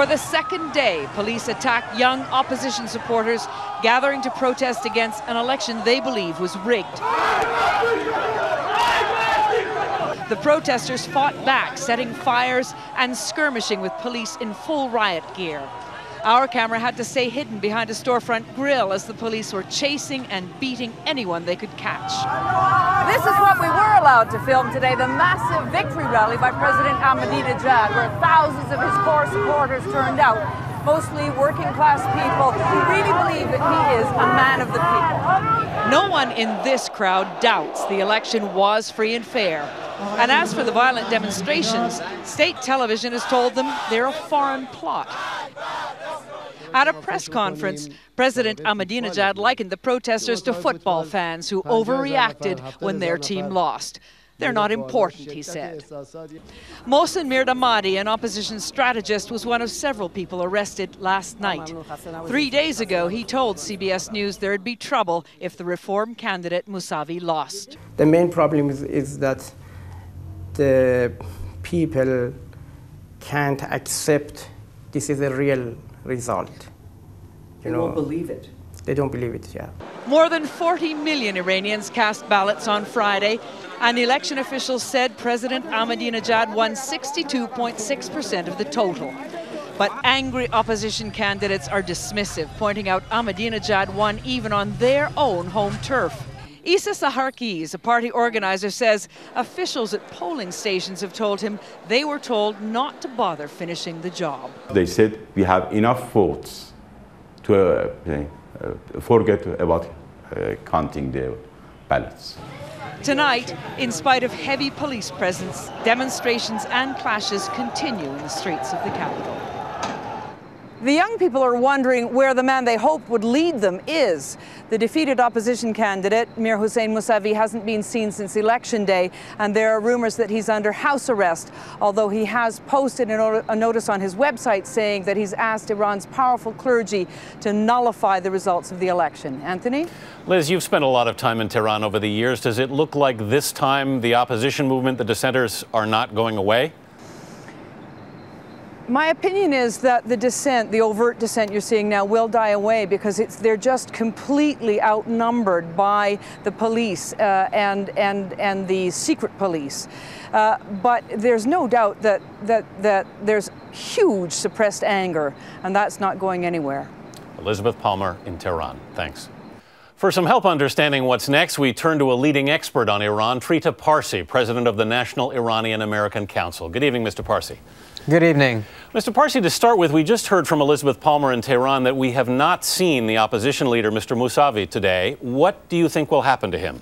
For the second day, police attacked young opposition supporters gathering to protest against an election they believe was rigged. The protesters fought back, setting fires and skirmishing with police in full riot gear. Our camera had to stay hidden behind a storefront grill as the police were chasing and beating anyone they could catch. This is what we were allowed to film today, the massive victory rally by President Ahmadinejad, where thousands of his core supporters turned out, mostly working-class people who really believe that he is a man of the people. No one in this crowd doubts the election was free and fair. And as for the violent demonstrations, state television has told them they're a foreign plot. At a press conference, President Ahmadinejad likened the protesters to football fans who overreacted when their team lost. They're not important, he said. Mohsen Mirdamadi, an opposition strategist, was one of several people arrested last night. 3 days ago, he told CBS News there'd be trouble if the reform candidate Mousavi lost. The main problem is that the people can't accept this is a real result. They won't believe it. They don't believe it, yeah. More than 40 million Iranians cast ballots on Friday, and election officials said President Ahmadinejad won 62.6% of the total. But angry opposition candidates are dismissive, pointing out Ahmadinejad won even on their own home turf. Issa Saharkiz, a party organizer, says officials at polling stations have told him they were told not to bother finishing the job. They said we have enough votes to forget about counting the ballots. Tonight, in spite of heavy police presence, demonstrations and clashes continue in the streets of the capital. The young people are wondering where the man they hoped would lead them is. The defeated opposition candidate, Mir Hossein Mousavi, hasn't been seen since Election Day, and there are rumors that he's under house arrest, although he has posted a notice on his website saying that he's asked Iran's powerful clergy to nullify the results of the election. Anthony? Liz, you've spent a lot of time in Tehran over the years. Does it look like this time the opposition movement, the dissenters, are not going away? My opinion is that the dissent, the overt dissent you're seeing now, will die away because they're just completely outnumbered by the police and the secret police. But there's no doubt that there's huge suppressed anger, and that's not going anywhere. Elizabeth Palmer in Tehran. Thanks. For some help understanding what's next, we turn to a leading expert on Iran, Trita Parsi, president of the National Iranian-American Council. Good evening, Mr. Parsi. Good evening. Mr. Parsi, to start with, we just heard from Elizabeth Palmer in Tehran that we have not seen the opposition leader, Mr. Mousavi, today. What do you think will happen to him?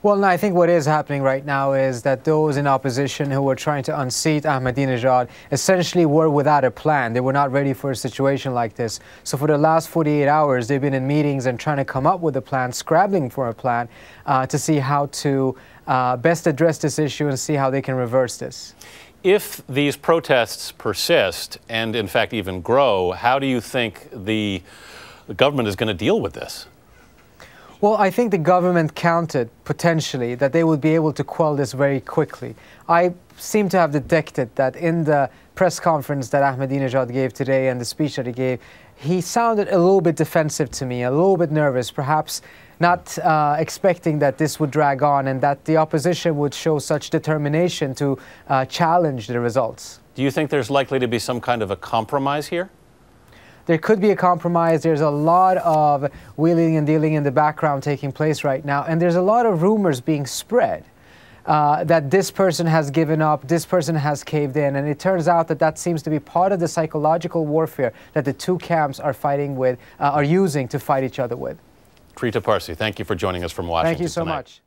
Well, no, I think what is happening right now is that those in opposition who were trying to unseat Ahmadinejad essentially were without a plan. They were not ready for a situation like this. So for the last 48 hours, they've been in meetings and trying to come up with a plan, scrabbling for a plan to see how to best address this issue and see how they can reverse this. If these protests persist and, in fact, even grow, how do you think the government is going to deal with this? Well, I think the government counted, potentially, that they would be able to quell this very quickly. I seem to have detected that in the press conference that Ahmadinejad gave today and the speech that he gave, he sounded a little bit defensive to me, a little bit nervous, perhaps not expecting that this would drag on and that the opposition would show such determination to challenge the results. Do you think there's likely to be some kind of a compromise here? There could be a compromise. There's a lot of wheeling and dealing in the background taking place right now, and there's a lot of rumors being spread that this person has given up, this person has caved in, and it turns out that that seems to be part of the psychological warfare that the two camps are fighting with, are using to fight each other with. Trita Parsi, thank you for joining us from Washington Thank you so tonight. much.